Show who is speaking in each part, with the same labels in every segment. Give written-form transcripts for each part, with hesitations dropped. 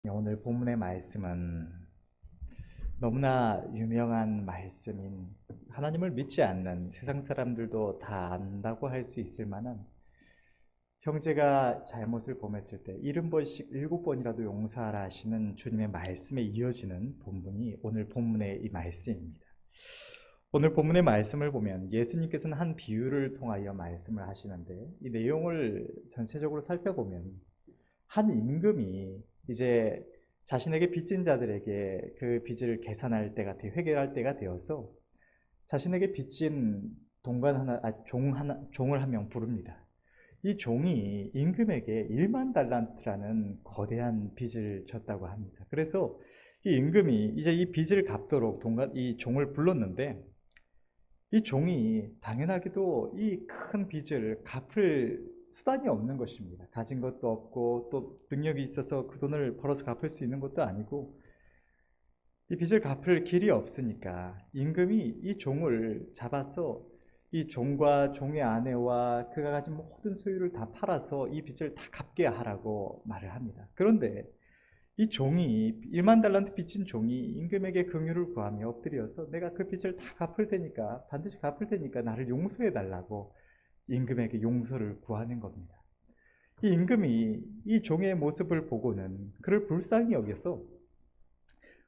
Speaker 1: 오늘 본문의 말씀은 너무나 유명한 말씀인 하나님을 믿지 않는 세상 사람들도 다 안다고 할 수 있을 만한 형제가 잘못을 범했을 때 70번씩 7번이라도 용서하라 하시는 주님의 말씀에 이어지는 본문이 오늘 본문의 이 말씀입니다. 오늘 본문의 말씀을 보면 예수님께서는 한 비유를 통하여 말씀을 하시는데 이 내용을 전체적으로 살펴보면 한 임금이 이제 자신에게 빚진 자들에게 그 빚을 계산할 때가 회개할 때가 되어서 자신에게 빚진 종을 한 명 부릅니다. 이 종이 임금에게 1만 달란트라는 거대한 빚을 졌다고 합니다. 그래서 이 임금이 이제 이 빚을 갚도록 이 종을 불렀는데 이 종이 당연하게도 이 큰 빚을 갚을 수단이 없는 것입니다. 가진 것도 없고 또 능력이 있어서 그 돈을 벌어서 갚을 수 있는 것도 아니고 이 빚을 갚을 길이 없으니까 임금이 이 종을 잡아서 이 종과 종의 아내와 그가 가진 모든 소유를 다 팔아서 이 빚을 다 갚게 하라고 말을 합니다. 그런데 이 종이 1만 달란트 빚진 종이 임금에게 긍휼을 구하며 엎드려서 내가 그 빚을 다 갚을 테니까 반드시 갚을 테니까 나를 용서해 달라고 임금에게 용서를 구하는 겁니다. 이 임금이 이 종의 모습을 보고는 그를 불쌍히 여겨서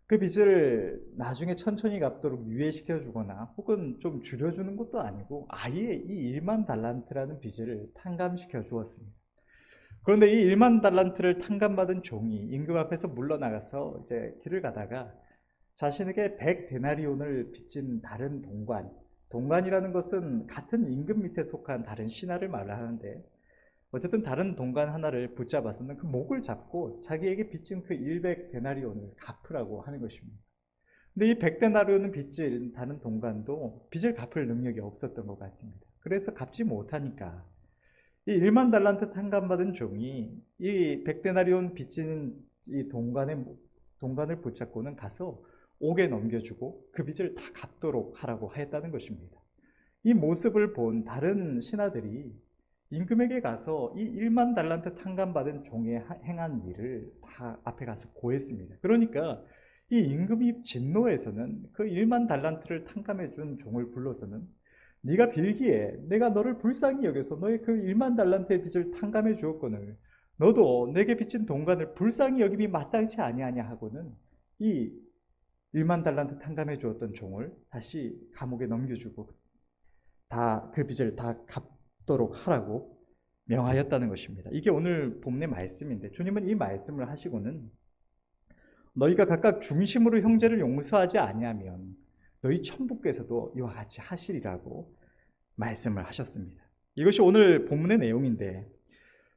Speaker 1: 그 빚을 나중에 천천히 갚도록 유예시켜 주거나 혹은 좀 줄여주는 것도 아니고 아예 이 1만 달란트라는 빚을 탕감시켜 주었습니다. 그런데 이 1만 달란트를 탕감받은 종이 임금 앞에서 물러나가서 이제 길을 가다가 자신에게 100데나리온을 빚진 다른 동관이라는 것은 같은 임금 밑에 속한 다른 신하를 말하는데 어쨌든 다른 동관 하나를 붙잡아서는 그 목을 잡고 자기에게 빚진 그 100데나리온을 갚으라고 하는 것입니다. 근데 이 100데나리온은 빚진 다른 동관도 빚을 갚을 능력이 없었던 것 같습니다. 그래서 갚지 못하니까 이 1만 달란트 탕감받은 종이 이 100데나리온 빚진 이 동관을 붙잡고는 가서 옥에 넘겨주고 그 빚을 다 갚도록 하라고 하였다는 것입니다. 이 모습을 본 다른 신하들이 임금에게 가서 이 1만 달란트 탕감받은 종의 행한 일을 다 앞에 가서 고했습니다. 그러니까 이 임금이 진노해서는 그 1만 달란트를 탕감해 준 종을 불러서는 네가 빌기에 내가 너를 불쌍히 여겨서 너의 그 1만 달란트의 빚을 탕감해 주었거늘 너도 내게 빚진 동관을 불쌍히 여김이 마땅치 아니하냐 하고는 이 1만 달란트 탕감해 주었던 종을 다시 감옥에 넘겨주고 다 그 빚을 다 갚도록 하라고 명하였다는 것입니다. 이게 오늘 본문의 말씀인데 주님은 이 말씀을 하시고는 너희가 각각 중심으로 형제를 용서하지 아니하면 너희 천부께서도 이와 같이 하시리라고 말씀을 하셨습니다. 이것이 오늘 본문의 내용인데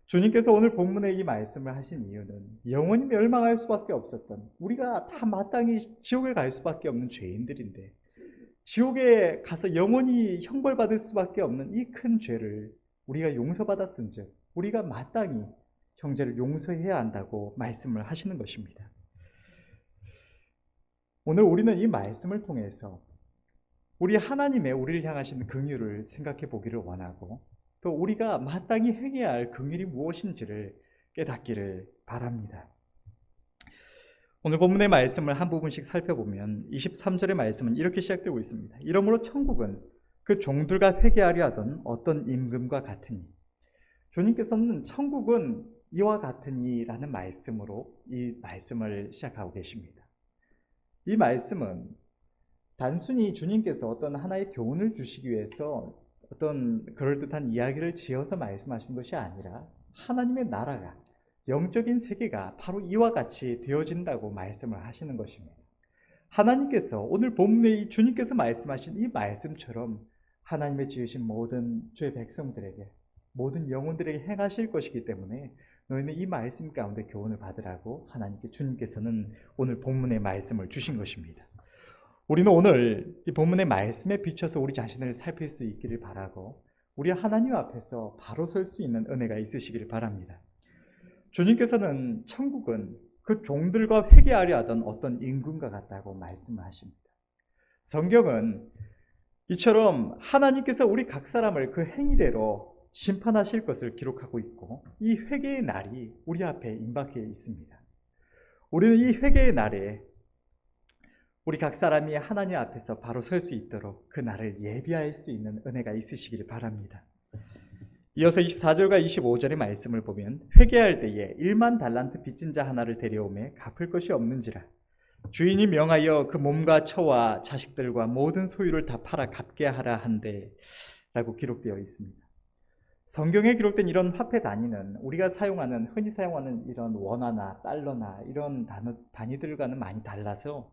Speaker 1: 주님께서 오늘 본문에 이 말씀을 하신 이유는 영원히 멸망할 수밖에 없었던 우리가 다 마땅히 지옥에 갈 수밖에 없는 죄인들인데 지옥에 가서 영원히 형벌받을 수밖에 없는 이 큰 죄를 우리가 용서받았은즉 우리가 마땅히 형제를 용서해야 한다고 말씀을 하시는 것입니다. 오늘 우리는 이 말씀을 통해서 우리 하나님의 우리를 향하신 긍휼을 생각해 보기를 원하고 또 우리가 마땅히 행해야 할 긍휼이 무엇인지를 깨닫기를 바랍니다. 오늘 본문의 말씀을 한 부분씩 살펴보면 23절의 말씀은 이렇게 시작되고 있습니다. 이러므로 천국은 그 종들과 회개하려 하던 어떤 임금과 같으니 주님께서는 천국은 이와 같으니라는 말씀으로 이 말씀을 시작하고 계십니다. 이 말씀은 단순히 주님께서 어떤 하나의 교훈을 주시기 위해서 어떤 그럴듯한 이야기를 지어서 말씀하신 것이 아니라 하나님의 나라가 영적인 세계가 바로 이와 같이 되어진다고 말씀을 하시는 것입니다. 하나님께서 오늘 본문에 주님께서 말씀하신 이 말씀처럼 하나님의 지으신 모든 죄 백성들에게 모든 영혼들에게 행하실 것이기 때문에 너희는 이 말씀 가운데 교훈을 받으라고 주님께서는 오늘 본문의 말씀을 주신 것입니다. 우리는 오늘 이 본문의 말씀에 비춰서 우리 자신을 살필 수 있기를 바라고 우리 하나님 앞에서 바로 설 수 있는 은혜가 있으시기를 바랍니다. 주님께서는 천국은 그 종들과 회개하려 하던 어떤 임금과 같다고 말씀을 하십니다. 성경은 이처럼 하나님께서 우리 각 사람을 그 행위대로 심판하실 것을 기록하고 있고 이 회개의 날이 우리 앞에 임박해 있습니다. 우리는 이 회개의 날에 우리 각 사람이 하나님 앞에서 바로 설 수 있도록 그 날을 예비할 수 있는 은혜가 있으시기를 바랍니다. 이어서 24절과 25절의 말씀을 보면 회개할 때에 1만 달란트 빚진 자 하나를 데려오매 갚을 것이 없는지라 주인이 명하여 그 몸과 처와 자식들과 모든 소유를 다 팔아 갚게 하라 한데 라고 기록되어 있습니다. 성경에 기록된 이런 화폐 단위는 우리가 흔히 사용하는 이런 원화나 달러나 이런 단위들과는 많이 달라서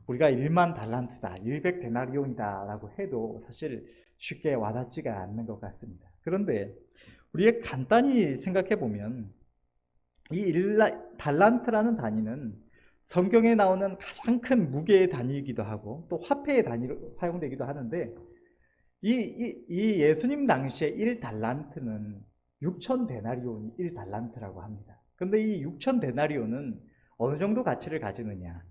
Speaker 1: 우리가 1만 달란트다, 100데나리온이다 라고 해도 사실 쉽게 와닿지가 않는 것 같습니다. 그런데 우리가 간단히 생각해 보면 이 달란트라는 단위는 성경에 나오는 가장 큰 무게의 단위이기도 하고 또 화폐의 단위로 사용되기도 하는데 이 예수님 당시에 1달란트는 6,000데나리온이 1달란트라고 합니다. 그런데 이 6,000데나리온은 어느 정도 가치를 가지느냐?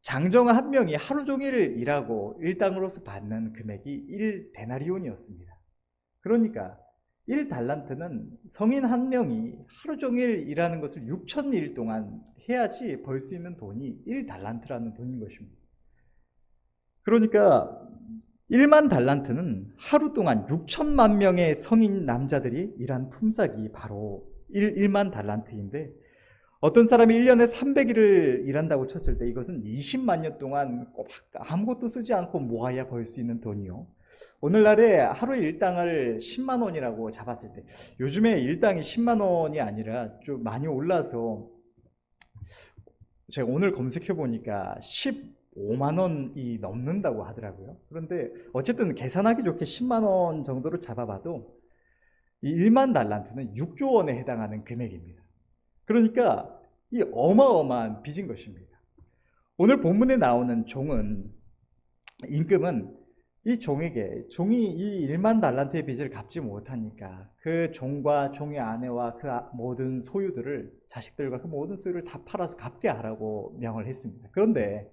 Speaker 1: 장정아 한 명이 하루 종일 일하고 일당으로서 받는 금액이 1데나리온이었습니다. 그러니까 1달란트는 성인 한 명이 하루 종일 일하는 것을 6,000일 동안 해야지 벌 수 있는 돈이 1달란트라는 돈인 것입니다. 그러니까 1만 달란트는 하루 동안 6천만 명의 성인 남자들이 일한 품삯이 바로 1만 달란트인데 어떤 사람이 1년에 300일을 일한다고 쳤을 때 이것은 20만 년 동안 꼬박 아무것도 쓰지 않고 모아야 벌 수 있는 돈이요. 오늘날에 하루 일당을 10만 원이라고 잡았을 때 요즘에 일당이 10만 원이 아니라 좀 많이 올라서 제가 오늘 검색해 보니까 15만 원이 넘는다고 하더라고요. 그런데 어쨌든 계산하기 좋게 10만 원 정도로 잡아봐도 이 1만 달란트는 6조 원에 해당하는 금액입니다. 그러니까 이 어마어마한 빚인 것입니다. 오늘 본문에 나오는 임금은 이 종이 이 1만 달란트의 빚을 갚지 못하니까 그 종과 종의 아내와 그 모든 소유들을 자식들과 그 모든 소유를 다 팔아서 갚게 하라고 명을 했습니다. 그런데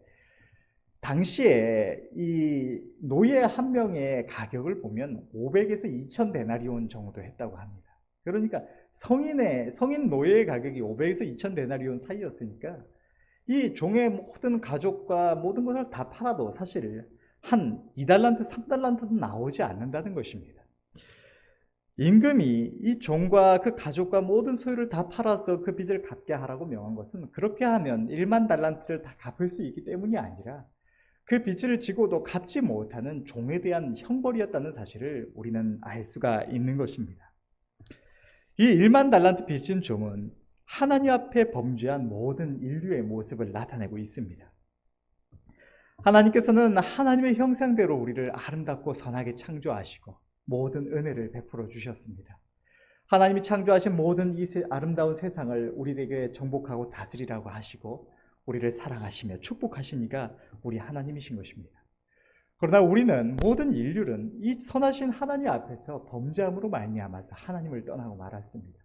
Speaker 1: 당시에 이 노예 한 명의 가격을 보면 500에서 2000데나리온 정도 했다고 합니다. 그러니까 성인 노예의 가격이 500에서 2000데나리온 사이였으니까 이 종의 모든 가족과 모든 것을 다 팔아도 사실 한 2달란트, 3달란트도 나오지 않는다는 것입니다. 임금이 이 종과 그 가족과 모든 소유를 다 팔아서 그 빚을 갚게 하라고 명한 것은 그렇게 하면 1만 달란트를 다 갚을 수 있기 때문이 아니라 그 빚을 지고도 갚지 못하는 종에 대한 형벌이었다는 사실을 우리는 알 수가 있는 것입니다. 이 1만 달란트 빚진 종은 하나님 앞에 범죄한 모든 인류의 모습을 나타내고 있습니다. 하나님께서는 하나님의 형상대로 우리를 아름답고 선하게 창조하시고 모든 은혜를 베풀어 주셨습니다. 하나님이 창조하신 모든 이 아름다운 세상을 우리에게 정복하고 다스리라고 하시고 우리를 사랑하시며 축복하시니까 우리 하나님이신 것입니다. 그러나 우리는 모든 인류는 이 선하신 하나님 앞에서 범죄함으로 말미암아서 하나님을 떠나고 말았습니다.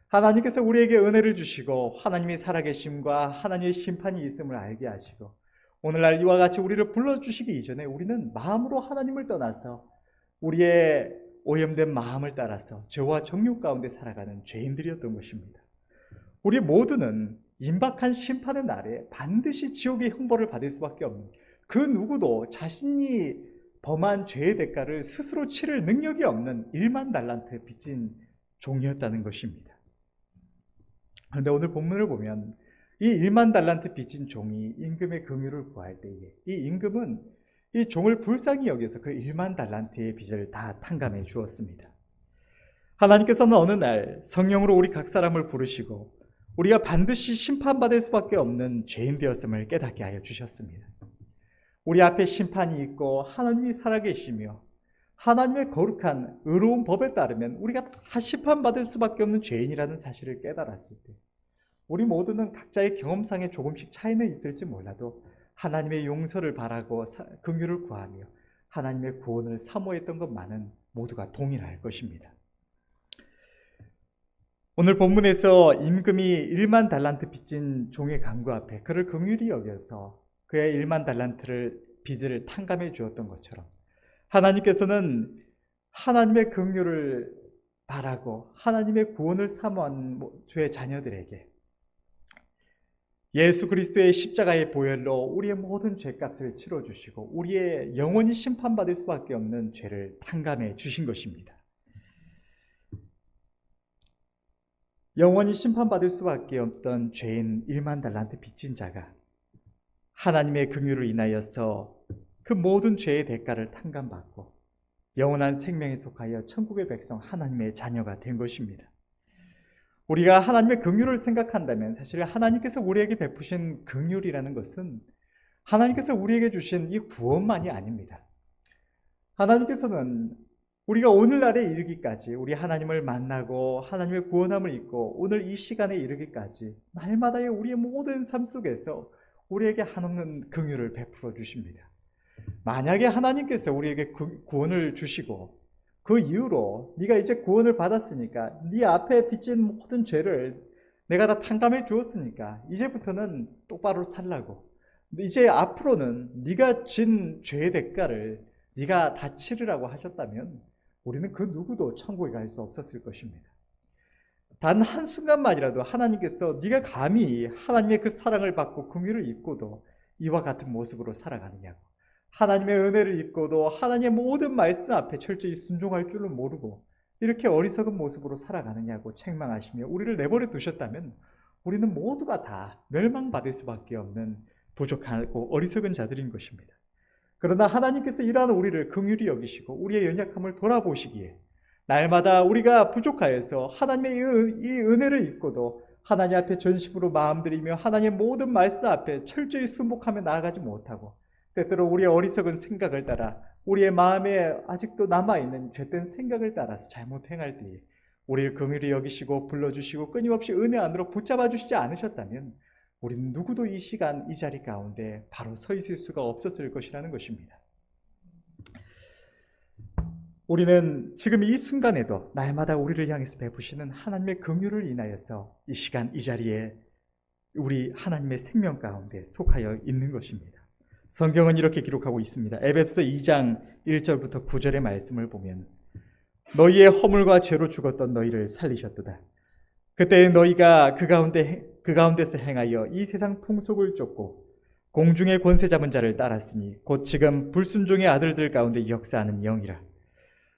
Speaker 1: 하나님께서 우리에게 은혜를 주시고 하나님이 살아계심과 하나님의 심판이 있음을 알게 하시고 오늘날 이와 같이 우리를 불러주시기 이전에 우리는 마음으로 하나님을 떠나서 우리의 오염된 마음을 따라서 죄와 정욕 가운데 살아가는 죄인들이었던 것입니다. 우리 모두는 임박한 심판의 날에 반드시 지옥의 형벌을 받을 수밖에 없는 그 누구도 자신이 범한 죄의 대가를 스스로 치를 능력이 없는 1만 달란트 빚진 종이었다는 것입니다. 그런데 오늘 본문을 보면 이 1만 달란트 빚진 종이 임금의 긍휼을 구할 때에 이 임금은 이 종을 불쌍히 여겨서 그 1만 달란트의 빚을 다 탕감해 주었습니다. 하나님께서는 어느 날 성령으로 우리 각 사람을 부르시고 우리가 반드시 심판받을 수밖에 없는 죄인 되었음을 깨닫게 하여 주셨습니다. 우리 앞에 심판이 있고 하나님이 살아계시며 하나님의 거룩한 의로운 법에 따르면 우리가 다 심판받을 수밖에 없는 죄인이라는 사실을 깨달았을 때 우리 모두는 각자의 경험상에 조금씩 차이는 있을지 몰라도 하나님의 용서를 바라고 긍휼을 구하며 하나님의 구원을 사모했던 것만은 모두가 동일할 것입니다. 오늘 본문에서 임금이 1만 달란트 빚진 종의 간구 앞에 그를 긍휼히 여겨서 그의 1만 달란트를 빚을 탕감해 주었던 것처럼 하나님께서는 하나님의 긍휼을 바라고 하나님의 구원을 사모한 주의 자녀들에게 예수 그리스도의 십자가의 보혈로 우리의 모든 죄값을 치러주시고 우리의 영원히 심판받을 수밖에 없는 죄를 탕감해 주신 것입니다. 영원히 심판받을 수밖에 없던 죄인 1만 달란트 빚진 자가 하나님의 긍휼을 인하여서 그 모든 죄의 대가를 탕감받고 영원한 생명에 속하여 천국의 백성 하나님의 자녀가 된 것입니다. 우리가 하나님의 긍휼을 생각한다면 사실 하나님께서 우리에게 베푸신 긍휼이라는 것은 하나님께서 우리에게 주신 이 구원만이 아닙니다. 하나님께서는 우리가 오늘날에 이르기까지 우리 하나님을 만나고 하나님의 구원함을 입고 오늘 이 시간에 이르기까지 날마다의 우리의 모든 삶 속에서 우리에게 한없는 긍휼을 베풀어 주십니다. 만약에 하나님께서 우리에게 구원을 주시고 그 이후로 네가 이제 구원을 받았으니까 네 앞에 빚진 모든 죄를 내가 다 탕감해 주었으니까 이제부터는 똑바로 살라고, 이제 앞으로는 네가 진 죄의 대가를 네가 다 치르라고 하셨다면 우리는 그 누구도 천국에 갈 수 없었을 것입니다. 단 한순간만이라도 하나님께서 네가 감히 하나님의 그 사랑을 받고 긍휼을 입고도 이와 같은 모습으로 살아가느냐고, 하나님의 은혜를 입고도 하나님의 모든 말씀 앞에 철저히 순종할 줄은 모르고 이렇게 어리석은 모습으로 살아가느냐고 책망하시며 우리를 내버려 두셨다면 우리는 모두가 다 멸망받을 수밖에 없는 부족하고 어리석은 자들인 것입니다. 그러나 하나님께서 이러한 우리를 긍휼히 여기시고 우리의 연약함을 돌아보시기에 날마다 우리가 부족하여서 하나님의 이 은혜를 입고도 하나님 앞에 전심으로 마음드리며 하나님의 모든 말씀 앞에 철저히 순복하며 나아가지 못하고 때때로 우리의 어리석은 생각을 따라 우리의 마음에 아직도 남아있는 죄된 생각을 따라서 잘못 행할 때에 우리를 긍휼히 여기시고 불러주시고 끊임없이 은혜 안으로 붙잡아 주시지 않으셨다면 우리는 누구도 이 시간 이 자리 가운데 바로 서 있을 수가 없었을 것이라는 것입니다. 우리는 지금 이 순간에도 날마다 우리를 향해서 베푸시는 하나님의 긍휼을 인하여서 이 시간 이 자리에 우리 하나님의 생명 가운데 속하여 있는 것입니다. 성경은 이렇게 기록하고 있습니다. 에베소서 2장 1절부터 9절의 말씀을 보면 너희의 허물과 죄로 죽었던 너희를 살리셨도다. 그때 너희가 그 가운데서 행하여 이 세상 풍속을 쫓고 공중의 권세 잡은 자를 따랐으니 곧 지금 불순종의 아들들 가운데 역사하는 영이라.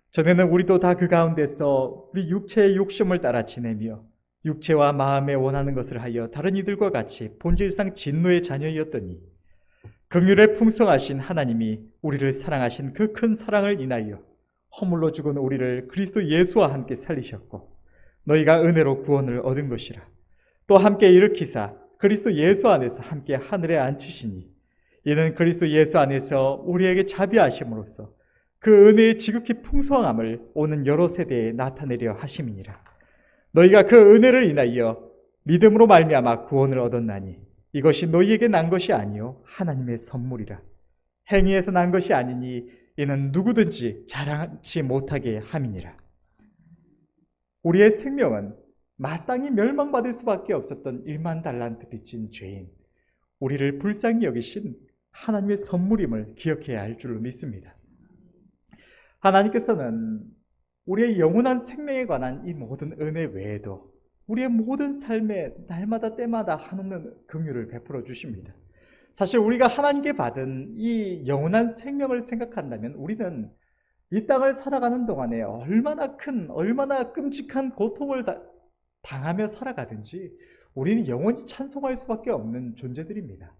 Speaker 1: 전에는 우리도 다 그 가운데서 우리 육체의 욕심을 따라 지내며 육체와 마음에 원하는 것을 하여 다른 이들과 같이 본질상 진노의 자녀였더니 긍휼에 풍성하신 하나님이 우리를 사랑하신 그 큰 사랑을 인하여 허물로 죽은 우리를 그리스도 예수와 함께 살리셨고 너희가 은혜로 구원을 얻은 것이라. 또 함께 일으키사 그리스도 예수 안에서 함께 하늘에 앉히시니 이는 그리스도 예수 안에서 우리에게 자비하심으로써 그 은혜의 지극히 풍성함을 오는 여러 세대에 나타내려 하심이니라. 너희가 그 은혜를 인하여 믿음으로 말미암아 구원을 얻었나니 이것이 너희에게 난 것이 아니요 하나님의 선물이라. 행위에서 난 것이 아니니 이는 누구든지 자랑치 못하게 함이니라. 우리의 생명은 마땅히 멸망받을 수밖에 없었던 1만 달란트 빚진 죄인, 우리를 불쌍히 여기신 하나님의 선물임을 기억해야 할 줄로 믿습니다. 하나님께서는 우리의 영원한 생명에 관한 이 모든 은혜 외에도 우리의 모든 삶에 날마다 때마다 한없는 긍휼을 베풀어 주십니다. 사실 우리가 하나님께 받은 이 영원한 생명을 생각한다면 우리는 이 땅을 살아가는 동안에 얼마나 끔찍한 고통을 당하며 살아가든지 우리는 영원히 찬송할 수밖에 없는 존재들입니다.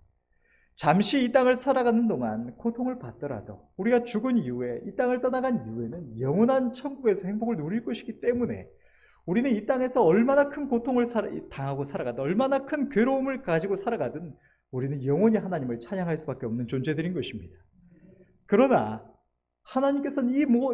Speaker 1: 잠시 이 땅을 살아가는 동안 고통을 받더라도 우리가 죽은 이후에 이 땅을 떠나간 이후에는 영원한 천국에서 행복을 누릴 것이기 때문에 우리는 이 땅에서 얼마나 큰 고통을 당하고 살아가든 얼마나 큰 괴로움을 가지고 살아가든 우리는 영원히 하나님을 찬양할 수밖에 없는 존재들인 것입니다. 그러나 하나님께서는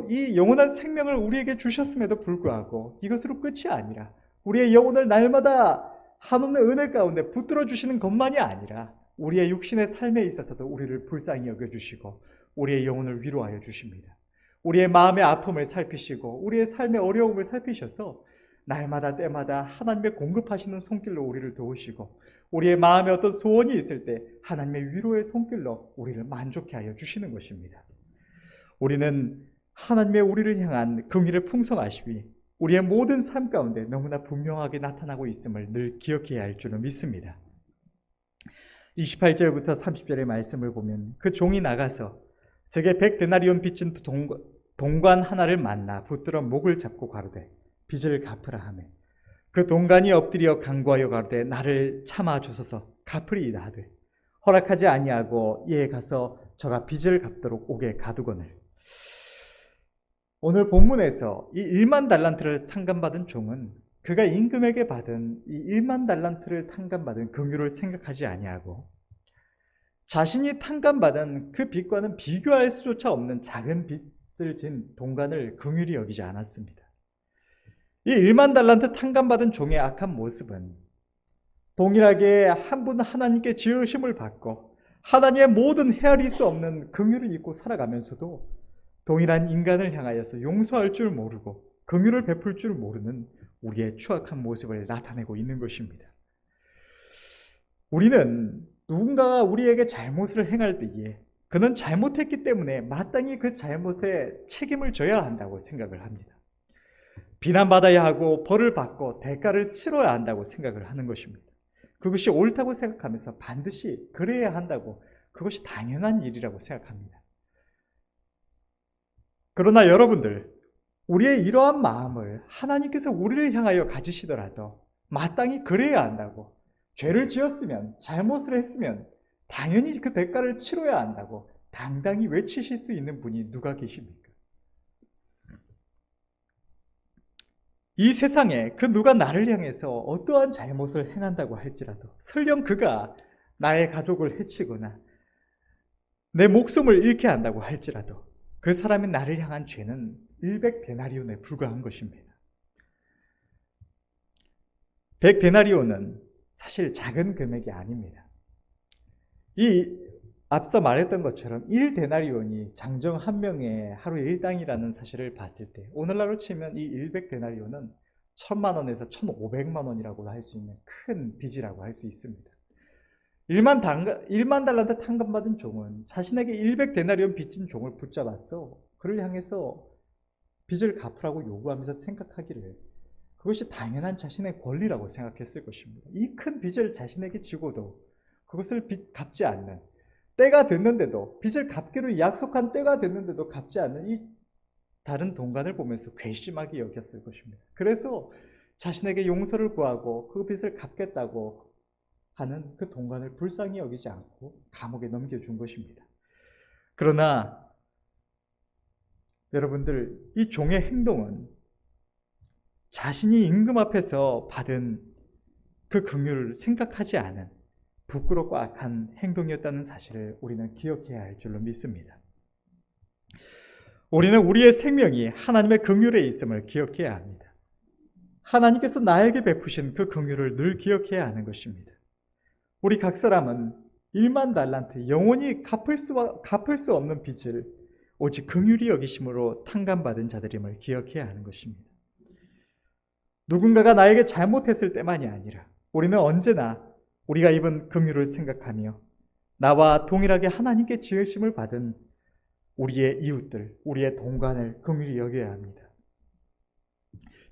Speaker 1: 이 영원한 생명을 우리에게 주셨음에도 불구하고 이것으로 끝이 아니라 우리의 영혼을 날마다 한없는 은혜 가운데 붙들어 주시는 것만이 아니라 우리의 육신의 삶에 있어서도 우리를 불쌍히 여겨주시고 우리의 영혼을 위로하여 주십니다. 우리의 마음의 아픔을 살피시고 우리의 삶의 어려움을 살피셔서 날마다 때마다 하나님의 공급하시는 손길로 우리를 도우시고 우리의 마음에 어떤 소원이 있을 때 하나님의 위로의 손길로 우리를 만족해 하여 주시는 것입니다. 우리는 하나님의 우리를 향한 긍휼의 풍성하심이 우리의 모든 삶 가운데 너무나 분명하게 나타나고 있음을 늘 기억해야 할 줄을 믿습니다. 28절부터 30절의 말씀을 보면 그 종이 나가서 적의 100데나리온 빚진 동관 하나를 만나 붙들어 목을 잡고 가로되 빚을 갚으라 하매 그 동관이 엎드려 간구하여 가로되 나를 참아 주소서 갚으리이다 하되 허락하지 아니하고 이에 가서 저가 빚을 갚도록 옥에 가두거늘. 오늘 본문에서 이 1만 달란트를 탕감받은 종은 그가 임금에게 받은 이 1만 달란트를 탕감받은 긍휼을 생각하지 아니하고 자신이 탕감받은 그 빚과는 비교할 수조차 없는 작은 빚을 진 동관을 긍휼히 여기지 않았습니다. 이 1만 달란트 탕감받은 종의 악한 모습은 동일하게 한 분 하나님께 지으심을 받고 하나님의 모든 헤아릴 수 없는 긍휼을 입고 살아가면서도 동일한 인간을 향하여서 용서할 줄 모르고 긍휼을 베풀 줄 모르는 우리의 추악한 모습을 나타내고 있는 것입니다. 우리는 누군가가 우리에게 잘못을 행할 때에 그는 잘못했기 때문에 마땅히 그 잘못에 책임을 져야 한다고 생각을 합니다. 비난받아야 하고 벌을 받고 대가를 치러야 한다고 생각을 하는 것입니다. 그것이 옳다고 생각하면서 반드시 그래야 한다고, 그것이 당연한 일이라고 생각합니다. 그러나 여러분들, 우리의 이러한 마음을 하나님께서 우리를 향하여 가지시더라도 마땅히 그래야 한다고, 죄를 지었으면, 잘못을 했으면 당연히 그 대가를 치러야 한다고 당당히 외치실 수 있는 분이 누가 계십니까? 이 세상에 그 누가 나를 향해서 어떠한 잘못을 행한다고 할지라도, 설령 그가 나의 가족을 해치거나 내 목숨을 잃게 한다고 할지라도 그 사람이 나를 향한 죄는 100데나리온에 불과한 것입니다. 100데나리온은 사실 작은 금액이 아닙니다. 이 앞서 말했던 것처럼 1데나리온이 장정 한 명의 하루 일당이라는 사실을 봤을 때 오늘날로 치면 이 100데나리온은 1000만 원에서 1500만 원이라고 할 수 있는 큰 빚이라고 할 수 있습니다. 1만 달란트 탕감받은 종은 자신에게 100데나리온 빚진 종을 붙잡았어 그를 향해서 빚을 갚으라고 요구하면서 생각하기를 그것이 당연한 자신의 권리라고 생각했을 것입니다. 이 큰 빚을 자신에게 지고도 그것을 갚지 않는, 때가 됐는데도, 빚을 갚기로 약속한 때가 됐는데도 갚지 않는 이 다른 동관을 보면서 괘씸하게 여겼을 것입니다. 그래서 자신에게 용서를 구하고 그 빚을 갚겠다고 하는 그 동관을 불쌍히 여기지 않고 감옥에 넘겨준 것입니다. 그러나 여러분들, 이 종의 행동은 자신이 임금 앞에서 받은 그 긍휼을 생각하지 않은 부끄럽고 악한 행동이었다는 사실을 우리는 기억해야 할 줄로 믿습니다. 우리는 우리의 생명이 하나님의 긍휼에 있음을 기억해야 합니다. 하나님께서 나에게 베푸신 그 긍휼을 늘 기억해야 하는 것입니다. 우리 각 사람은 1만 달란트, 영원히 갚을 수 없는 빚을 오직 긍휼히 여기심으로 탕감받은 자들임을 기억해야 하는 것입니다. 누군가가 나에게 잘못했을 때만이 아니라 우리는 언제나 우리가 입은 긍휼을 생각하며 나와 동일하게 하나님께 지으심을 받은 우리의 이웃들, 우리의 동관을 긍휼히 여겨야 합니다.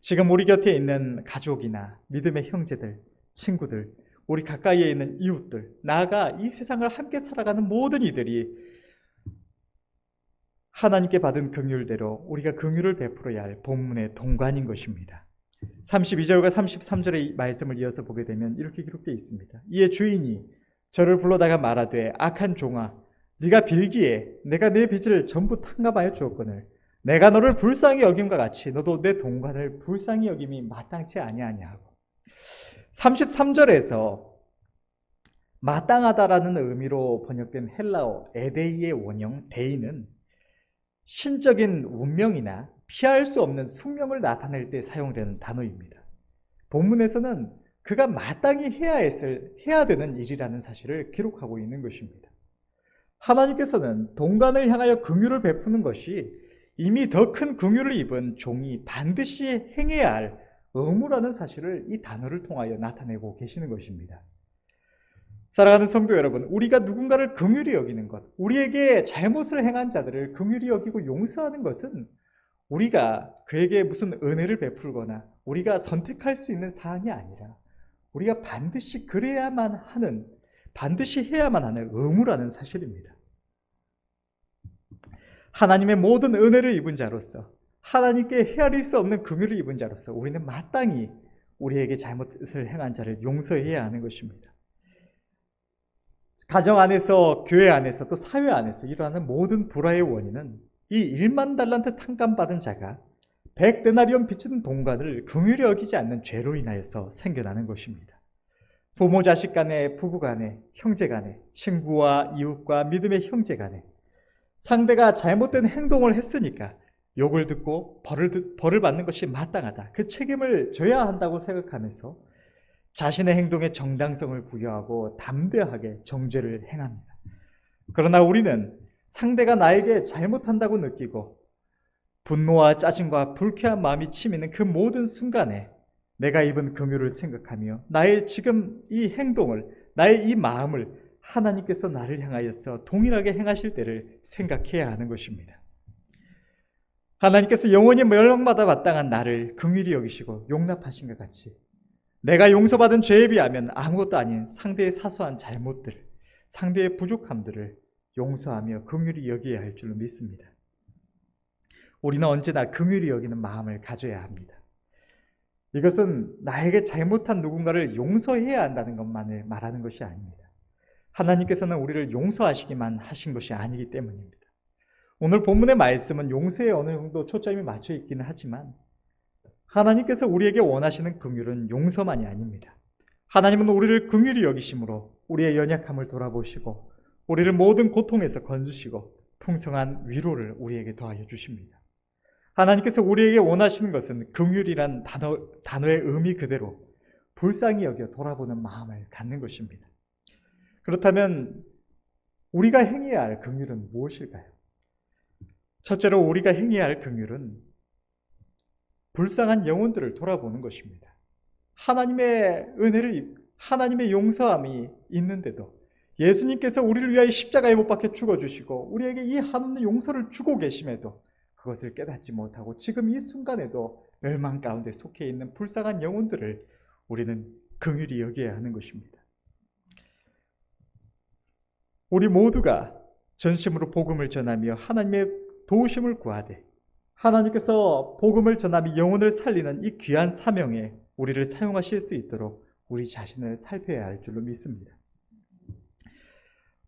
Speaker 1: 지금 우리 곁에 있는 가족이나 믿음의 형제들, 친구들, 우리 가까이에 있는 이웃들, 나아가 이 세상을 함께 살아가는 모든 이들이 하나님께 받은 긍휼대로 우리가 긍휼을 베풀어야 할 본문의 동관인 것입니다. 32절과 33절의 말씀을 이어서 보게 되면 이렇게 기록되어 있습니다. 이에 주인이 저를 불러다가 말하되 악한 종아, 네가 빌기에 내가 내 빚을 전부 탕감하여 주었거늘 내가 너를 불쌍히 여김과 같이 너도 내 동관을 불쌍히 여김이 마땅치 아니하냐고. 33절에서 마땅하다라는 의미로 번역된 헬라어 에데이의 원형 데이는 신적인 운명이나 피할 수 없는 숙명을 나타낼 때 사용되는 단어입니다. 본문에서는 그가 마땅히 해야 되는 일이라는 사실을 기록하고 있는 것입니다. 하나님께서는 동관을 향하여 긍휼을 베푸는 것이 이미 더 큰 긍휼을 입은 종이 반드시 행해야 할 의무라는 사실을 이 단어를 통하여 나타내고 계시는 것입니다. 사랑하는 성도 여러분, 우리가 누군가를 긍휼히 여기는 것, 우리에게 잘못을 행한 자들을 긍휼히 여기고 용서하는 것은 우리가 그에게 무슨 은혜를 베풀거나 우리가 선택할 수 있는 사항이 아니라 우리가 반드시 그래야만 하는, 반드시 해야만 하는 의무라는 사실입니다. 하나님의 모든 은혜를 입은 자로서, 하나님께 헤아릴 수 없는 긍휼을 입은 자로서 우리는 마땅히 우리에게 잘못을 행한 자를 용서해야 하는 것입니다. 가정 안에서, 교회 안에서, 또 사회 안에서 일어나는 모든 불화의 원인은 이 1만 달란트 탕감받은 자가 100데나리온 빚진 동관을 긍휼히 여기지 않는 죄로 인하여서 생겨나는 것입니다. 부모 자식 간에, 부부 간에, 형제 간에, 친구와 이웃과 믿음의 형제 간에 상대가 잘못된 행동을 했으니까 욕을 듣고 벌을 받는 것이 마땅하다, 그 책임을 져야 한다고 생각하면서 자신의 행동에 정당성을 부여하고 담대하게 정죄를 행합니다. 그러나 우리는 상대가 나에게 잘못한다고 느끼고 분노와 짜증과 불쾌한 마음이 치미는 그 모든 순간에 내가 입은 긍휼을 생각하며 나의 지금 이 행동을, 나의 이 마음을 하나님께서 나를 향하여서 동일하게 행하실 때를 생각해야 하는 것입니다. 하나님께서 영원히 멸망받아 마땅한 나를 긍휼히 여기시고 용납하신 것 같이 내가 용서받은 죄에 비하면 아무것도 아닌 상대의 사소한 잘못들, 상대의 부족함들을 용서하며 긍휼히 여겨야 할 줄로 믿습니다. 우리는 언제나 긍휼히 여기는 마음을 가져야 합니다. 이것은 나에게 잘못한 누군가를 용서해야 한다는 것만을 말하는 것이 아닙니다. 하나님께서는 우리를 용서하시기만 하신 것이 아니기 때문입니다. 오늘 본문의 말씀은 용서에 어느 정도 초점이 맞춰 있기는 하지만 하나님께서 우리에게 원하시는 긍휼은 용서만이 아닙니다. 하나님은 우리를 긍휼히 여기심으로 우리의 연약함을 돌아보시고 우리를 모든 고통에서 건지시고 풍성한 위로를 우리에게 더하여 주십니다. 하나님께서 우리에게 원하시는 것은 긍휼이란 단어의 의미 그대로 불쌍히 여겨 돌아보는 마음을 갖는 것입니다. 그렇다면 우리가 행해야 할 긍휼은 무엇일까요? 첫째로 우리가 행해야 할 긍휼은 불쌍한 영혼들을 돌아보는 것입니다. 하나님의 은혜를, 하나님의 용서함이 있는데도 예수님께서 우리를 위하여 십자가에 못 박혀 죽어주시고 우리에게 이 하나님의 용서를 주고 계심에도 그것을 깨닫지 못하고 지금 이 순간에도 멸망 가운데 속해 있는 불쌍한 영혼들을 우리는 긍휼히 여겨야 하는 것입니다. 우리 모두가 전심으로 복음을 전하며 하나님의 도우심을 구하되 하나님께서 복음을 전하며 영혼을 살리는 이 귀한 사명에 우리를 사용하실 수 있도록 우리 자신을 살펴야 할 줄로 믿습니다.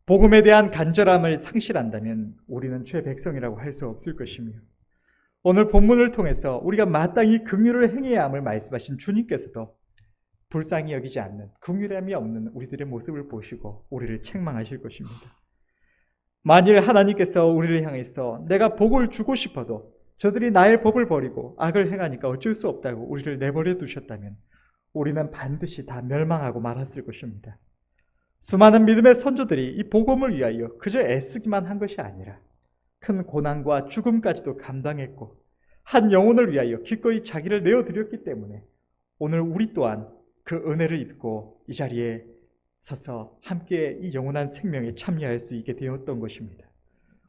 Speaker 1: 복음에 대한 간절함을 상실한다면 우리는 죄 백성이라고 할 수 없을 것이며 오늘 본문을 통해서 우리가 마땅히 긍휼을 행해야 함을 말씀하신 주님께서도 불쌍히 여기지 않는, 긍휼함이 없는 우리들의 모습을 보시고 우리를 책망하실 것입니다. 만일 하나님께서 우리를 향해서 내가 복을 주고 싶어도 저들이 나의 법을 버리고 악을 행하니까 어쩔 수 없다고 우리를 내버려 두셨다면 우리는 반드시 다 멸망하고 말았을 것입니다. 수많은 믿음의 선조들이 이 복음을 위하여 그저 애쓰기만 한 것이 아니라 큰 고난과 죽음까지도 감당했고 한 영혼을 위하여 기꺼이 자기를 내어드렸기 때문에 오늘 우리 또한 그 은혜를 입고 이 자리에 서서 함께 이 영원한 생명에 참여할 수 있게 되었던 것입니다.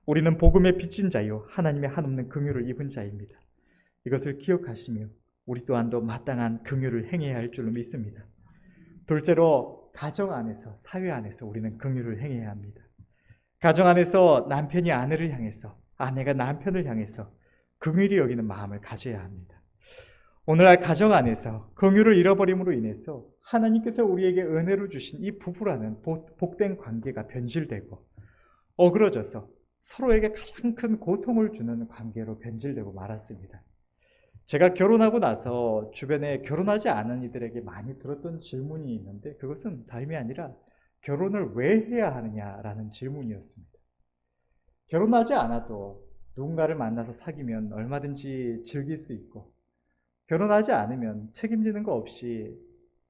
Speaker 1: 우리는 복음의 빚진 자요 하나님의 한없는 긍휼을 입은 자입니다. 이것을 기억하시며 우리 또한도 마땅한 긍휼을 행해야 할 줄로 믿습니다. 둘째로 가정 안에서, 사회 안에서 우리는 긍휼을 행해야 합니다. 가정 안에서 남편이 아내를 향해서, 아내가 남편을 향해서 긍휼히 여기는 마음을 가져야 합니다. 오늘날 가정 안에서 긍휼을 잃어버림으로 인해서 하나님께서 우리에게 은혜로 주신 이 부부라는 복된 관계가 변질되고 어그러져서 서로에게 가장 큰 고통을 주는 관계로 변질되고 말았습니다. 제가 결혼하고 나서 주변에 결혼하지 않은 이들에게 많이 들었던 질문이 있는데 그것은 다름이 아니라 결혼을 왜 해야 하느냐라는 질문이었습니다. 결혼하지 않아도 누군가를 만나서 사귀면 얼마든지 즐길 수 있고 결혼하지 않으면 책임지는 거 없이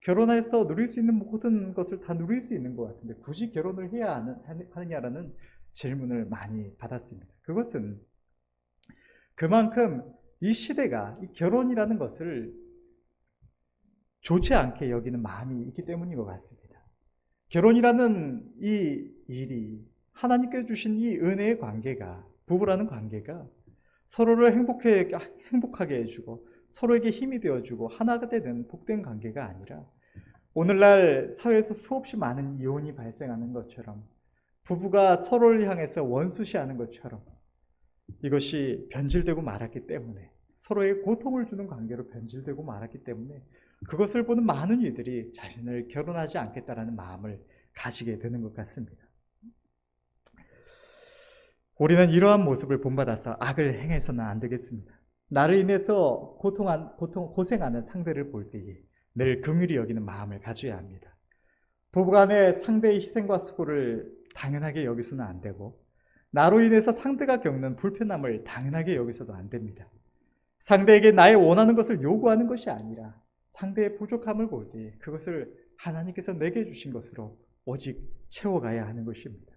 Speaker 1: 결혼해서 누릴 수 있는 모든 것을 다 누릴 수 있는 것 같은데 굳이 결혼을 해야 하느냐라는 질문을 많이 받았습니다. 그것은 그만큼 이 시대가 이 결혼이라는 것을 좋지 않게 여기는 마음이 있기 때문인 것 같습니다. 결혼이라는 이 일이 하나님께서 주신 이 은혜의 관계가, 부부라는 관계가 서로를 행복하게 해주고 서로에게 힘이 되어주고 하나가 되는 복된 관계가 아니라 오늘날 사회에서 수없이 많은 이혼이 발생하는 것처럼, 부부가 서로를 향해서 원수시하는 것처럼, 이것이 변질되고 말았기 때문에, 서로의 고통을 주는 관계로 변질되고 말았기 때문에 그것을 보는 많은 이들이 자신을 결혼하지 않겠다라는 마음을 가지게 되는 것 같습니다. 우리는 이러한 모습을 본받아서 악을 행해서는 안 되겠습니다. 나를 인해서 고생하는 상대를 볼 때에 늘 긍휼히 여기는 마음을 가져야 합니다. 부부간의 상대의 희생과 수고를 당연하게 여기서는 안 되고, 나로 인해서 상대가 겪는 불편함을 당연하게 여기서도 안 됩니다. 상대에게 나의 원하는 것을 요구하는 것이 아니라 상대의 부족함을 볼 때 그것을 하나님께서 내게 주신 것으로 오직 채워가야 하는 것입니다.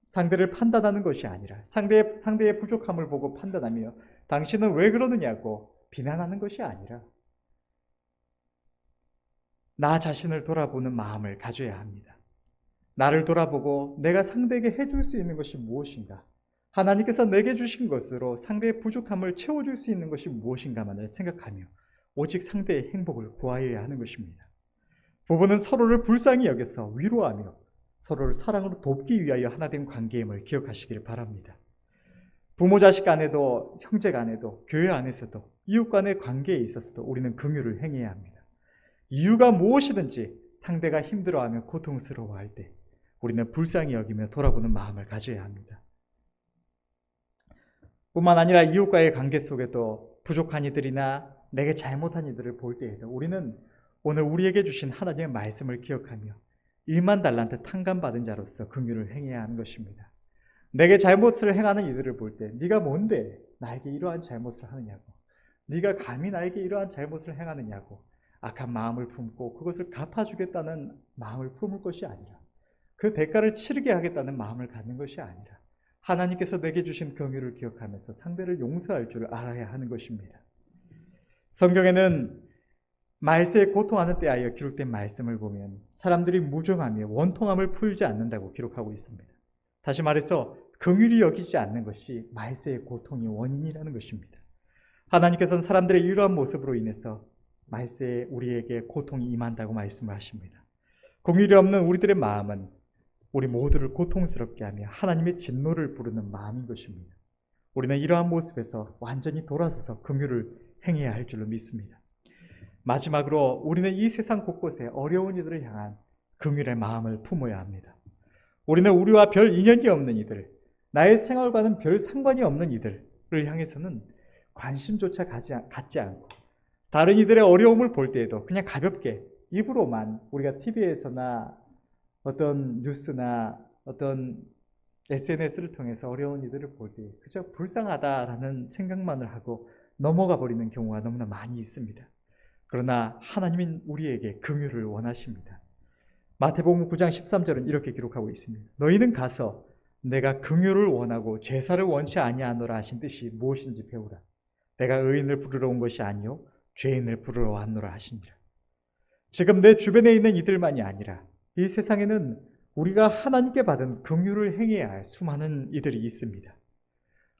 Speaker 1: 상대를 판단하는 것이 아니라 상대의 부족함을 보고 판단하며 당신은 왜 그러느냐고 비난하는 것이 아니라 나 자신을 돌아보는 마음을 가져야 합니다. 나를 돌아보고 내가 상대에게 해줄 수 있는 것이 무엇인가, 하나님께서 내게 주신 것으로 상대의 부족함을 채워줄 수 있는 것이 무엇인가만을 생각하며 오직 상대의 행복을 구하여야 하는 것입니다. 부부는 서로를 불쌍히 여겨서 위로하며 서로를 사랑으로 돕기 위하여 하나 된 관계임을 기억하시길 바랍니다. 부모 자식 간에도, 형제 간에도, 교회 안에서도, 이웃 간의 관계에 있어서도 우리는 긍휼을 행해야 합니다. 이유가 무엇이든지 상대가 힘들어하며 고통스러워할 때 우리는 불쌍히 여기며 돌아보는 마음을 가져야 합니다. 뿐만 아니라 이웃과의 관계 속에도 부족한 이들이나 내게 잘못한 이들을 볼 때에도 우리는 오늘 우리에게 주신 하나님의 말씀을 기억하며 1만 달란트 탕감받은 자로서 긍휼을 행해야 하는 것입니다. 내게 잘못을 행하는 이들을 볼 때 네가 뭔데 나에게 이러한 잘못을 하느냐고, 네가 감히 나에게 이러한 잘못을 행하느냐고 악한 마음을 품고 그것을 갚아주겠다는 마음을 품을 것이 아니라, 그 대가를 치르게 하겠다는 마음을 갖는 것이 아니라 하나님께서 내게 주신 긍휼을 기억하면서 상대를 용서할 줄 알아야 하는 것입니다. 성경에는 말세에 고통하는 때하여 기록된 말씀을 보면 사람들이 무정하며 원통함을 풀지 않는다고 기록하고 있습니다. 다시 말해서 긍휼히 여기지 않는 것이 말세의 고통의 원인이라는 것입니다. 하나님께서는 사람들의 이러한 모습으로 인해서 말세에 우리에게 고통이 임한다고 말씀을 하십니다. 긍휼이 없는 우리들의 마음은 우리 모두를 고통스럽게 하며 하나님의 진노를 부르는 마음인 것입니다. 우리는 이러한 모습에서 완전히 돌아서서 긍휼을 행해야 할 줄로 믿습니다. 마지막으로 우리는 이 세상 곳곳에 어려운 이들을 향한 긍휼의 마음을 품어야 합니다. 우리는 우리와 별 인연이 없는 이들, 나의 생활과는 별 상관이 없는 이들을 향해서는 관심조차 갖지 않고, 다른 이들의 어려움을 볼 때에도 그냥 가볍게 입으로만 우리가 TV에서나 어떤 뉴스나 어떤 SNS를 통해서 어려운 이들을 볼 때 그저 불쌍하다라는 생각만을 하고 넘어가 버리는 경우가 너무나 많이 있습니다. 그러나 하나님은 우리에게 긍휼을 원하십니다. 마태복음 9장 13절은 이렇게 기록하고 있습니다. 너희는 가서 내가 긍휼을 원하고 제사를 원치 아니하노라 하신 뜻이 무엇인지 배우라. 내가 의인을 부르러 온 것이 아니요 죄인을 부르러 왔노라 하시니라. 지금 내 주변에 있는 이들만이 아니라 이 세상에는 우리가 하나님께 받은 긍휼을 행해야 할 수많은 이들이 있습니다.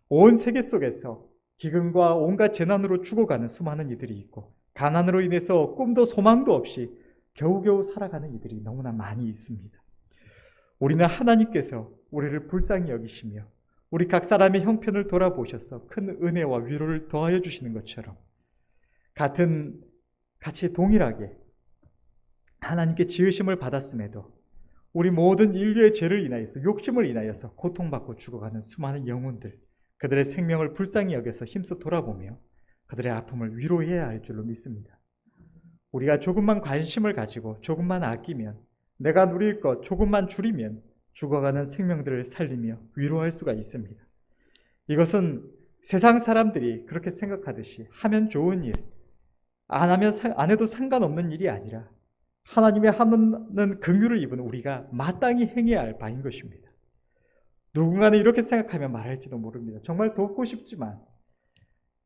Speaker 1: 온 세계 속에서 기근과 온갖 재난으로 죽어가는 수많은 이들이 있고, 가난으로 인해서 꿈도 소망도 없이 겨우겨우 살아가는 이들이 너무나 많이 있습니다. 우리는 하나님께서 우리를 불쌍히 여기시며 우리 각 사람의 형편을 돌아보셔서 큰 은혜와 위로를 더하여 주시는 것처럼 같이 동일하게 하나님께 지으심을 받았음에도 우리 모든 인류의 죄를 인하여서, 욕심을 인하여서 고통받고 죽어가는 수많은 영혼들, 그들의 생명을 불쌍히 여겨서 힘써 돌아보며 그들의 아픔을 위로해야 할 줄로 믿습니다. 우리가 조금만 관심을 가지고 조금만 아끼면, 내가 누릴 것 조금만 줄이면 죽어가는 생명들을 살리며 위로할 수가 있습니다. 이것은 세상 사람들이 그렇게 생각하듯이 하면 좋은 일, 안 해도 상관없는 일이 아니라 하나님의 하는 긍휼을 입은 우리가 마땅히 행해야 할 바인 것입니다. 누군가는 이렇게 생각하며 말할지도 모릅니다. 정말 돕고 싶지만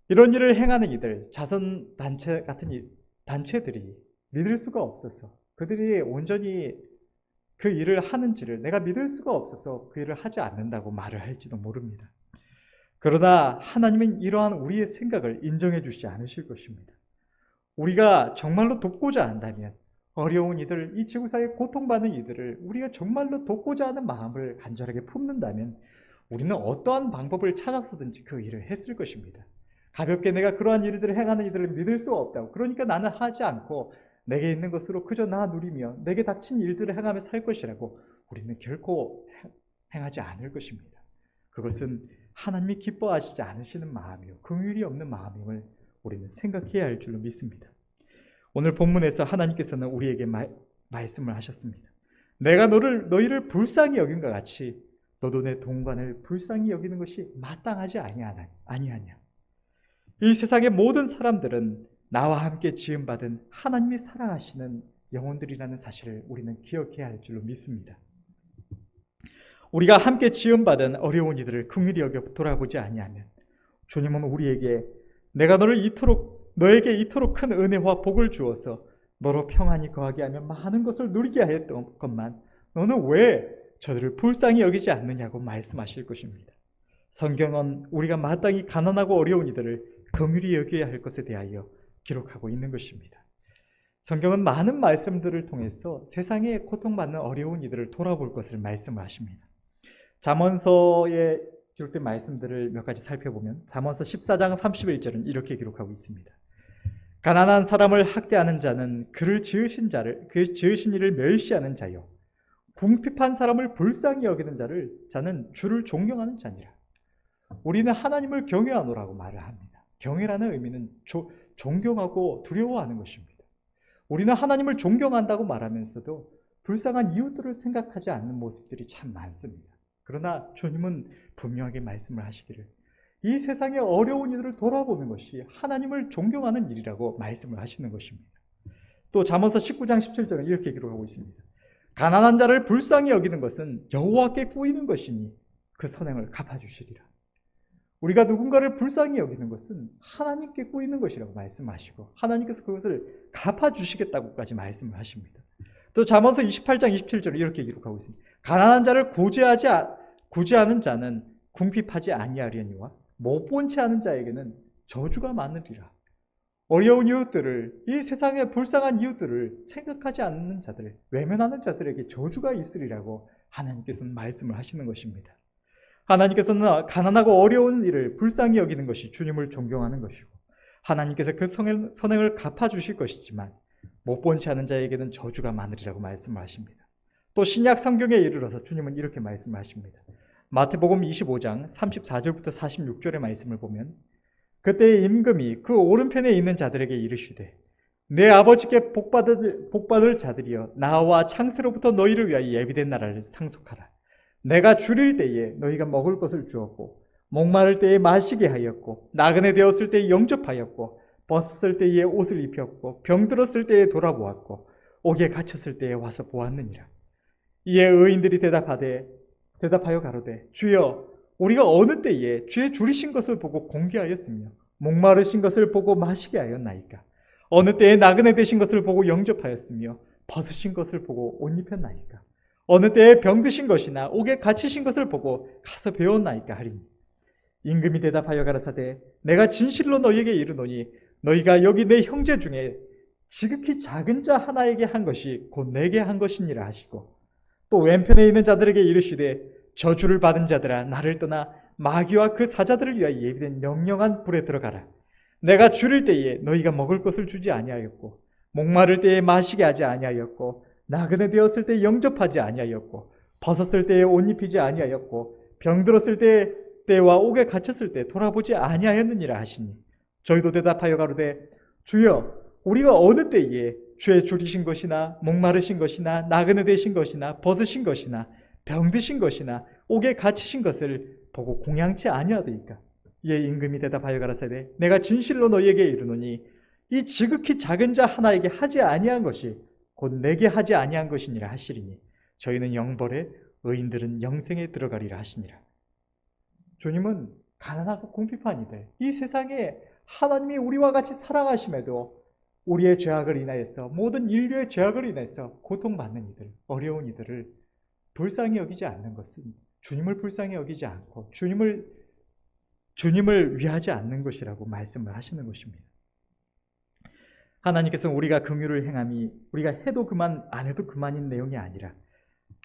Speaker 1: 이런 일을 행하는 이들, 자선단체 같은 단체들이 믿을 수가 없어서, 그들이 온전히 그 일을 하는지를 내가 믿을 수가 없어서 그 일을 하지 않는다고 말을 할지도 모릅니다. 그러나 하나님은 이러한 우리의 생각을 인정해 주시지 않으실 것입니다. 우리가 정말로 돕고자 한다면 어려운 이들, 이 지구상에 고통받는 이들을 우리가 정말로 돕고자 하는 마음을 간절하게 품는다면 우리는 어떠한 방법을 찾아서든지 그 일을 했을 것입니다. 가볍게 내가 그러한 일들을 행하는 이들을 믿을 수가 없다고, 그러니까 나는 하지 않고 내게 있는 것으로 그저 나 누리며 내게 닥친 일들을 행하며 살 것이라고 우리는 결코 행하지 않을 것입니다. 그것은 하나님이 기뻐하시지 않으시는 마음이요, 긍휼이 없는 마음임을 우리는 생각해야 할 줄로 믿습니다. 오늘 본문에서 하나님께서는 우리에게 말씀을 하셨습니다. 내가 너희를 불쌍히 여긴 것 같이 너도 내 동관을 불쌍히 여기는 것이 마땅하지 아니하냐. 이 세상의 모든 사람들은 나와 함께 지음받은 하나님이 사랑하시는 영혼들이라는 사실을 우리는 기억해야 할 줄로 믿습니다. 우리가 함께 지음받은 어려운 이들을 긍휼히 여겨 돌아보지 아니하면 주님은 우리에게 내가 너에게 이토록 큰 은혜와 복을 주어서 너로 평안히 거하게 하며 많은 것을 누리게 하였던 것만 너는 왜 저들을 불쌍히 여기지 않느냐고 말씀하실 것입니다. 성경은 우리가 마땅히 가난하고 어려운 이들을 긍휼히 여겨야 할 것에 대하여 기록하고 있는 것입니다. 성경은 많은 말씀들을 통해서 세상에 고통받는 어려운 이들을 돌아볼 것을 말씀을 하십니다. 잠언서에 기록된 말씀들을 몇 가지 살펴보면 잠언서 14장 31절은 이렇게 기록하고 있습니다. 가난한 사람을 학대하는 자는 그 지으신 이를 멸시하는 자요, 궁핍한 사람을 불쌍히 여기는 자는 주를 존경하는 자니라. 우리는 하나님을 경외하노라고 말을 합니다. 경외라는 의미는 존경하고 두려워하는 것입니다. 우리는 하나님을 존경한다고 말하면서도 불쌍한 이웃들을 생각하지 않는 모습들이 참 많습니다. 그러나 주님은 분명하게 말씀을 하시기를 이 세상의 어려운 이들을 돌아보는 것이 하나님을 존경하는 일이라고 말씀을 하시는 것입니다. 또 잠언서 19장 17절은 이렇게 기록하고 있습니다. 가난한 자를 불쌍히 여기는 것은 여호와께 꾸이는 것이니 그 선행을 갚아주시리라. 우리가 누군가를 불쌍히 여기는 것은 하나님께 꾸이는 것이라고 말씀하시고 하나님께서 그것을 갚아주시겠다고까지 말씀을 하십니다. 또 잠언서 28장 27절을 이렇게 기록하고 있습니다. 가난한 자를 구제하는 자는 궁핍하지 아니하려니와 못 본 채 하는 자에게는 저주가 많으리라. 어려운 이웃들을, 이 세상의 불쌍한 이웃들을 생각하지 않는 자들, 외면하는 자들에게 저주가 있으리라고 하나님께서는 말씀을 하시는 것입니다. 하나님께서는 가난하고 어려운 일을 불쌍히 여기는 것이 주님을 존경하는 것이고 하나님께서 그 선행을 갚아주실 것이지만 못 본 채 하는 자에게는 저주가 많으리라고 말씀을 하십니다. 또 신약 성경에 이르러서 주님은 이렇게 말씀을 하십니다. 마태복음 25장 34절부터 46절의 말씀을 보면 그때 임금이 그 오른편에 있는 자들에게 이르시되 내 아버지께 복받을 자들이여 나와 창세로부터 너희를 위하여 예비된 나라를 상속하라. 내가 줄일 때에 너희가 먹을 것을 주었고 목마를 때에 마시게 하였고 나그네 되었을 때에 영접하였고 벗었을 때에 옷을 입혔고 병들었을 때에 돌아보았고 옥에 갇혔을 때에 와서 보았느니라. 이에 의인들이 대답하여 가로되 주여 우리가 어느 때에 주의 줄이신 것을 보고 공개하였으며 목마르신 것을 보고 마시게 하였나이까? 어느 때에 나그네 되신 것을 보고 영접하였으며 벗으신 것을 보고 옷 입혔나이까? 어느 때에 병드신 것이나 옥에 갇히신 것을 보고 가서 배웠나이까 하리니 임금이 대답하여 가라사대 내가 진실로 너희에게 이르노니 너희가 여기 내 형제 중에 지극히 작은 자 하나에게 한 것이 곧 내게 한 것이니라 하시고 또 왼편에 있는 자들에게 이르시되 저주를 받은 자들아 나를 떠나 마귀와 그 사자들을 위하여 예비된 영영한 불에 들어가라. 내가 줄일 때에 너희가 먹을 것을 주지 아니하였고 목마를 때에 마시게 하지 아니하였고 나그네 되었을 때 영접하지 아니하였고 벗었을 때에 옷 입히지 아니하였고 병들었을 때와 옥에 갇혔을 때 돌아보지 아니하였느니라 하시니 저희도 대답하여 가로되 주여 우리가 어느 때에 주의 줄이신 것이나 목마르신 것이나 나그네 되신 것이나 벗으신 것이나 병드신 것이나 옥에 갇히신 것을 보고 공양치 아니하더이까? 이에 임금이 대답하여 가라사대 내가 진실로 너희에게 이르노니 이 지극히 작은 자 하나에게 하지 아니한 것이 곧 내게 하지 아니한 것이니라 하시리니 저희는 영벌에 의인들은 영생에 들어가리라 하시니라. 주님은 가난하고 궁핍한 이들, 이 세상에 하나님이 우리와 같이 사랑하심에도 우리의 죄악을 인하여서 모든 인류의 죄악을 인해서 고통받는 이들, 어려운 이들을 불쌍히 여기지 않는 것은 주님을 불쌍히 여기지 않고 주님을 위하지 않는 것이라고 말씀을 하시는 것입니다. 하나님께서는 우리가 긍휼을 행함이 우리가 해도 그만 안 해도 그만인 내용이 아니라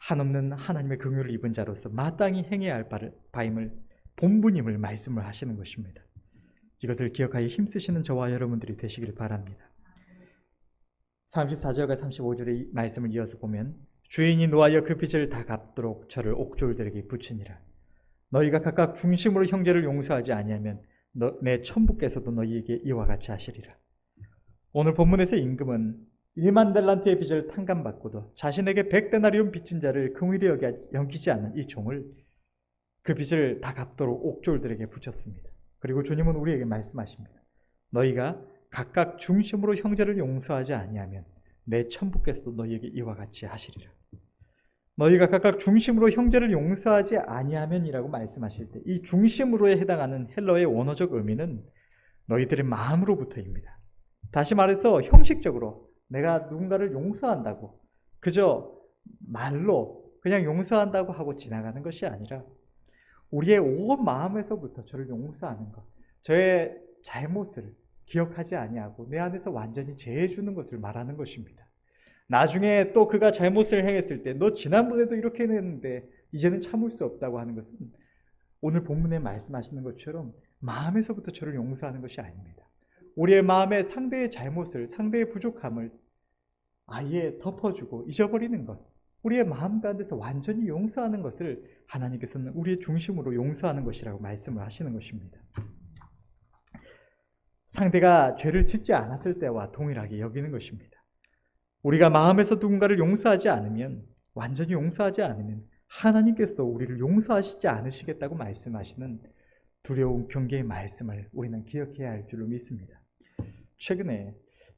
Speaker 1: 한없는 하나님의 긍휼을 입은 자로서 마땅히 행해야 할 바임을 본분임을 말씀을 하시는 것입니다. 이것을 기억하여 힘쓰시는 저와 여러분들이 되시길 바랍니다. 34절과 35절의 말씀을 이어서 보면 주인이 노하여 그 빚을 다 갚도록 저를 옥졸들에게 붙이니라. 너희가 각각 중심으로 형제를 용서하지 아니하면 내 천부께서도 너희에게 이와 같이 하시리라. 오늘 본문에서 임금은 1만 달란트의 빚을 탕감받고도 자신에게 100데나리온 빚진 자를 긍휼히 여기지 않는 이 종을 그 빚을 다 갚도록 옥졸들에게 붙였습니다. 그리고 주님은 우리에게 말씀하십니다. 너희가 각각 중심으로 형제를 용서하지 아니하면 내 천부께서도 너희에게 이와 같이 하시리라. 너희가 각각 중심으로 형제를 용서하지 아니하면이라고 말씀하실 때 이 중심으로에 해당하는 헬러의 원어적 의미는 너희들의 마음으로부터입니다. 다시 말해서 형식적으로 내가 누군가를 용서한다고 그저 말로 그냥 용서한다고 하고 지나가는 것이 아니라 우리의 온 마음에서부터 저를 용서하는 것, 저의 잘못을 기억하지 아니하고 내 안에서 완전히 제해 주는 것을 말하는 것입니다. 나중에 또 그가 잘못을 행했을 때 너 지난번에도 이렇게 했는데 이제는 참을 수 없다고 하는 것은 오늘 본문에 말씀하시는 것처럼 마음에서부터 저를 용서하는 것이 아닙니다. 우리의 마음에 상대의 잘못을, 상대의 부족함을 아예 덮어주고 잊어버리는 것, 우리의 마음 가운데서 완전히 용서하는 것을 하나님께서는 우리의 중심으로 용서하는 것이라고 말씀을 하시는 것입니다. 상대가 죄를 짓지 않았을 때와 동일하게 여기는 것입니다. 우리가 마음에서 누군가를 용서하지 않으면, 완전히 용서하지 않으면 하나님께서 우리를 용서하시지 않으시겠다고 말씀하시는 두려운 경계의 말씀을 우리는 기억해야 할 줄로 믿습니다.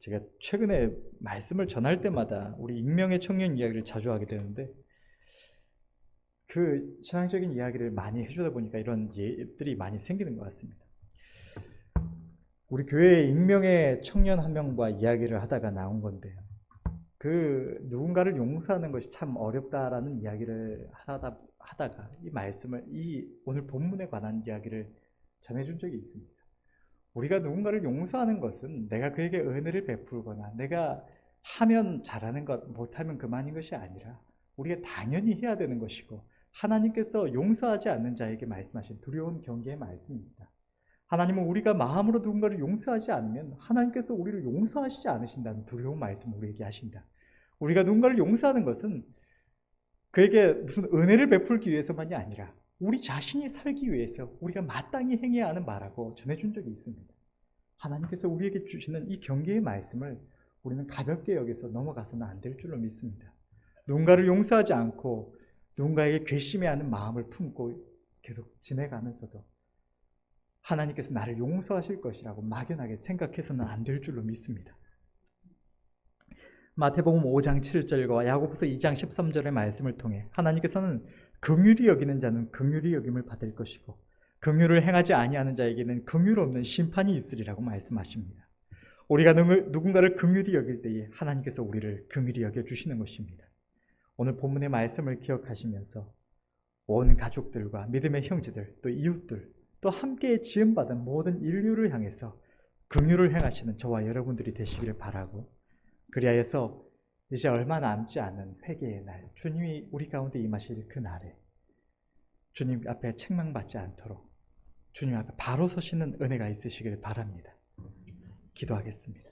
Speaker 1: 제가 최근에 말씀을 전할 때마다 우리 익명의 청년 이야기를 자주 하게 되는데 그 신앙적인 이야기를 많이 해주다 보니까 이런 예들이 많이 생기는 것 같습니다. 우리 교회에 익명의 청년 한 명과 이야기를 하다가 나온 건데요. 그 누군가를 용서하는 것이 참 어렵다라는 이야기를 하다가 이 말씀을 오늘 본문에 관한 이야기를 전해준 적이 있습니다. 우리가 누군가를 용서하는 것은 내가 그에게 은혜를 베풀거나 내가 하면 잘하는 것, 못하면 그만인 것이 아니라 우리가 당연히 해야 되는 것이고 하나님께서 용서하지 않는 자에게 말씀하신 두려운 경계의 말씀입니다. 하나님은 우리가 마음으로 누군가를 용서하지 않으면 하나님께서 우리를 용서하시지 않으신다는 두려운 말씀을 우리에게 하신다. 우리가 누군가를 용서하는 것은 그에게 무슨 은혜를 베풀기 위해서만이 아니라 우리 자신이 살기 위해서 우리가 마땅히 행해야 하는 바라고 전해준 적이 있습니다. 하나님께서 우리에게 주시는 이 경계의 말씀을 우리는 가볍게 여기서 넘어가서는 안 될 줄로 믿습니다. 누군가를 용서하지 않고 누군가에게 괘씸해하는 마음을 품고 계속 지내가면서도 하나님께서 나를 용서하실 것이라고 막연하게 생각해서는 안 될 줄로 믿습니다. 마태복음 5장 7절과 야고보서 2장 13절의 말씀을 통해 하나님께서는 긍휼히 여기는 자는 긍휼히 여김을 받을 것이고 긍휼을 행하지 아니하는 자에게는 긍휼 없는 심판이 있으리라고 말씀하십니다. 우리가 누군가를 긍휼히 여길 때에 하나님께서 우리를 긍휼히 여겨주시는 것입니다. 오늘 본문의 말씀을 기억하시면서 온 가족들과 믿음의 형제들 또 이웃들 또 함께 지음받은 모든 인류를 향해서 긍휼을 행하시는 저와 여러분들이 되시기를 바라고 그리하여서 이제 얼마 남지 않은 회개의 날 주님이 우리 가운데 임하실 그 날에 주님 앞에 책망받지 않도록 주님 앞에 바로 서시는 은혜가 있으시길 바랍니다. 기도하겠습니다.